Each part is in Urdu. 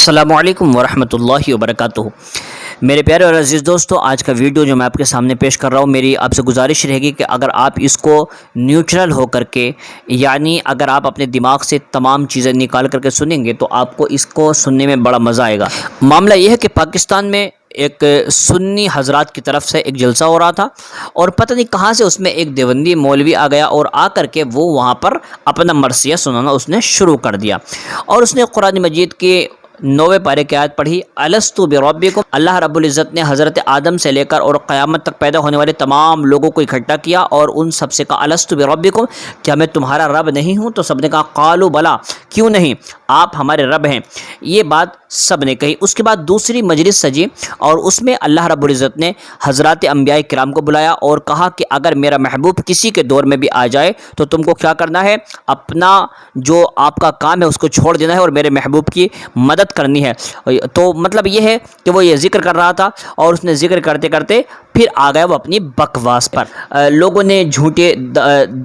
السلام علیکم ورحمۃ اللہ وبرکاتہ۔ میرے پیارے اور عزیز دوستو، آج کا ویڈیو جو میں آپ کے سامنے پیش کر رہا ہوں، میری آپ سے گزارش رہے گی کہ اگر آپ اس کو نیوٹرل ہو کر کے، یعنی اگر آپ اپنے دماغ سے تمام چیزیں نکال کر کے سنیں گے تو آپ کو اس کو سننے میں بڑا مزہ آئے گا۔ معاملہ یہ ہے کہ پاکستان میں ایک سنی حضرات کی طرف سے ایک جلسہ ہو رہا تھا، اور پتہ نہیں کہاں سے اس میں ایک دیوبندی مولوی آ گیا اور آ کر کے وہ وہاں پر اپنا مرثیہ سنانا اس نے شروع کر دیا، اور اس نے قرآن مجید کے 9ویں پارے کی آیت پڑھی، الستو بربکم۔ اللہ رب العزت نے حضرت آدم سے لے کر اور قیامت تک پیدا ہونے والے تمام لوگوں کو اکٹھا کیا اور ان سب سے کہا الستو بربکم، کیا میں تمہارا رب نہیں ہوں؟ تو سب نے کہا قالوا بلا، کیوں نہیں، آپ ہمارے رب ہیں۔ یہ بات سب نے کہی۔ اس کے بعد دوسری مجلس سجی اور اس میں اللہ رب العزت نے حضرات انبیاء کرام کو بلایا اور کہا کہ اگر میرا محبوب کسی کے دور میں بھی آ جائے تو تم کو کیا کرنا ہے، اپنا جو آپ کا کام ہے اس کو چھوڑ دینا ہے اور میرے محبوب کی مدد کرنی ہے۔ تو مطلب یہ ہے کہ وہ یہ ذکر کر رہا تھا اور اس نے ذکر کرتے کرتے پھر آ گیا وہ اپنی بکواس پر۔ لوگوں نے جھوٹے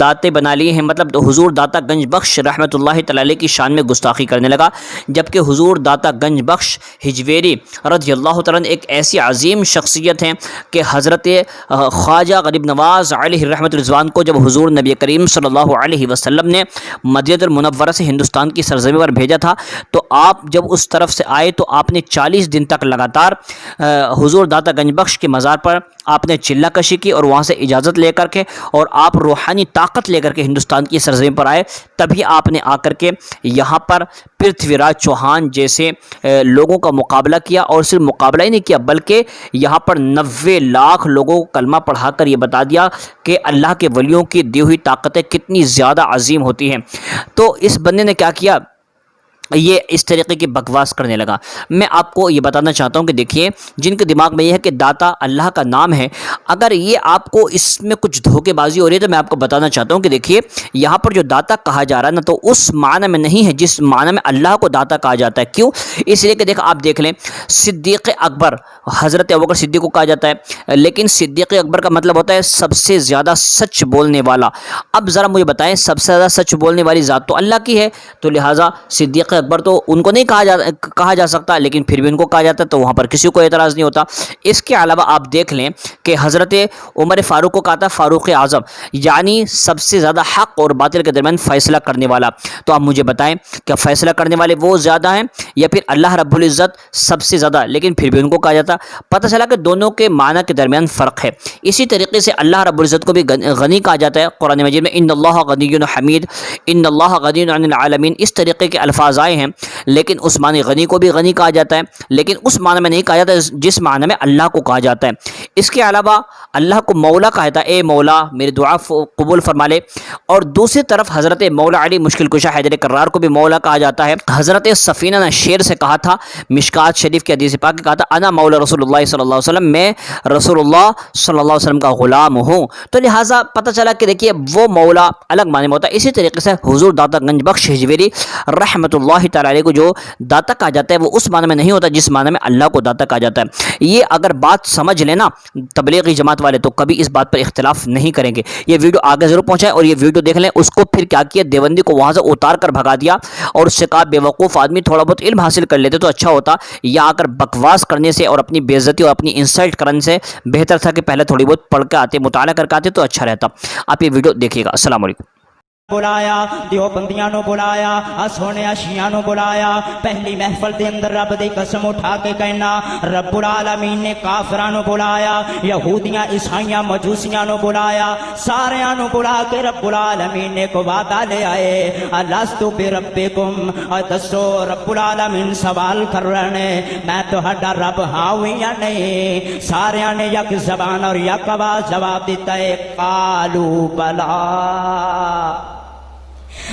داتے بنا لیے ہیں، مطلب حضور داتا گنج بخش رحمۃ اللہ تعالی علیہ کی شان میں گستاخی کرنے لگا، جبکہ حضور داتا گنج بخش ہجویری رضی اللہ تعالیٰ عنہ ایک ایسی عظیم شخصیت ہیں کہ حضرت خواجہ غریب نواز علیہ رحمۃ الرضوان کو جب حضور نبی کریم صلی اللہ علیہ وسلم نے مدینہ المنورہ سے ہندوستان کی سرزمین پر بھیجا تھا، تو آپ جب اس طرف سے آئے تو آپ نے 40 دن تک لگاتار حضور داتا گنج بخش کے مزار پر آپ نے چلہ کشی کی اور وہاں سے اجازت لے کر کے اور آپ روحانی طاقت لے کر کے ہندوستان کی سرزمین پر آئے، تبھی آپ نے آ کر کے یہاں پر پرتھوی راج چوہان جیسے لوگوں کا مقابلہ کیا، اور صرف مقابلہ ہی نہیں کیا بلکہ یہاں پر 90 لاکھ لوگوں کو کلمہ پڑھا کر یہ بتا دیا کہ اللہ کے ولیوں کی دی ہوئی طاقتیں کتنی زیادہ عظیم ہوتی ہیں۔ تو اس بندے نے کیا کیا، یہ اس طریقے کی بکواس کرنے لگا۔ میں آپ کو یہ بتانا چاہتا ہوں کہ دیکھیے، جن کے دماغ میں یہ ہے کہ داتا اللہ کا نام ہے، اگر یہ آپ کو اس میں کچھ دھوکے بازی ہو رہی ہے تو میں آپ کو بتانا چاہتا ہوں کہ دیکھیے، یہاں پر جو داتا کہا جا رہا ہے نا، تو اس معنی میں نہیں ہے جس معنی میں اللہ کو داتا کہا جاتا ہے۔ کیوں؟ اس لیے کہ آپ دیکھ لیں، صدیق اکبر، حضرت ابوبکر صدیق کو کہا جاتا ہے، لیکن صدیق اکبر کا مطلب ہوتا ہے سب سے زیادہ سچ بولنے والا۔ اب ذرا مجھے بتائیں، سب سے زیادہ سچ بولنے والی ذات تو اللہ کی ہے، تو لہٰذا صدیق اکبر تو ان کو نہیں کہا جا سکتا، لیکن پھر بھی ان کو کہا جاتا ہے، تو وہاں پر کسی کو اعتراض نہیں ہوتا۔ اس کے علاوہ آپ دیکھ لیں کہ حضرت عمر فاروق کو کہا تھا فاروق اعظم، یعنی سب سے زیادہ حق اور باطل کے درمیان فیصلہ کرنے والا۔ تو آپ مجھے بتائیں، کیا فیصلہ کرنے والے وہ زیادہ ہیں یا پھر اللہ رب العزت سب سے زیادہ، لیکن پھر بھی ان کو کہا جاتا؟ پتہ چلا کہ دونوں کے معنی کے درمیان فرق ہے۔ اسی طریقے سے اللہ رب العزت کو بھی غنی کہا جاتا ہے، قرآن مجید میں ان اللہ غنی حمید، ان اللہ غنی عن العالمین، اس طریقے کے الفاظ آئے ہیں، لیکن اس معنی غنی کو بھی غنی کہا جاتا ہے، لیکن اس معنی میں نہیں کہا جاتا جس معنی میں اللہ کو کہا جاتا ہے۔ اس کے علاوہ اللہ کو مولا کہا جاتا ہے، اے مولا میری دعا قبول فرما لے، اور دوسری طرف حضرت مولا علی مشکل کشا حیدر کرار کو بھی مولا کہا جاتا ہے۔ حضرت سفینہ نے شیر سے کہا تھا، مشکات شریف کی حدیث پاک کہا تھا، انا مولا رسول اللہ صلی اللہ علیہ وسلم، میں رسول اللہ صلی اللہ علیہ وسلم کا غلام ہوں۔ تو لہٰذا پتہ چلا کہ دیکھیے، وہ مولا الگ معنی میں ہوتا ہے۔ اسی طریقے سے حضور داتا گنج بخش ہجویری رحمۃ اللہ تعالی علیہ کو جو داتا کہا جاتا ہے، وہ اس معنی میں نہیں ہوتا جس معنی میں اللہ کو داتا کہا جاتا ہے۔ یہ اگر بات سمجھ لینا تبلیغی جماعت والے، تو کبھی اس بات پر اختلاف نہیں کریں گے۔ یہ ویڈیو آگے ضرور پہنچائیں اور یہ ویڈیو دیکھ لیں۔ اس کو پھر کیا کیا، دیوبندی کو وہاں سے اتار کر بھگا دیا اور اس سے کہا بے وقوف آدمی، تھوڑا بہت علم حاصل کر لیتے تو اچھا ہوتا، یا آ کر بکواس کرنے سے اور اپنی بے عزتی اور اپنی انسلٹ کرنے سے بہتر تھا کہ پہلے تھوڑی بہت پڑھ کے آتے، مطالعہ کر کے آتے تو اچھا رہتا۔ آپ یہ ویڈیو دیکھیے گا۔ السلام علیکم۔ بلایا دیوبندیاں نو بلایا، سونے شیعہ نو بلایا، پہلی محفل دے اندر رب دی قسم اٹھا کے کہنا، رب العالمین نے کافراں نو بلایا، یہودیاں عیسائیاں مجوسیاں نو بلایا، ساریاں نو بلا کے رب العالمین نے کو وعدہ لے آئے، الستو بربکم، دسو رب العالمین سوال کر رہے ہیں، میں تہاڈا رب ہاں یا نہیں؟ ساریاں نے یک زبان اور یک آواز جواب دیتا ہے، قالو بلا،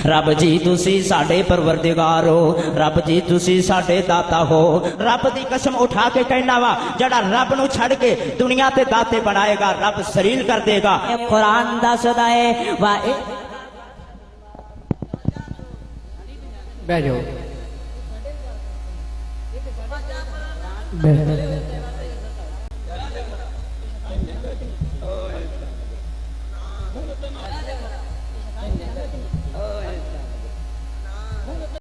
رب جی تسی ساڈے پروردگار ہو، رب جی تسی ساڈے داتا ہو۔ رب دی قسم اٹھا کے کہنا وا، جڑا رب نو چھڑ کے دنیا تے داتے بنائے گا، رب سریل کر دے گا۔ قرآن دسدا ہے بیٹھ جاؤ۔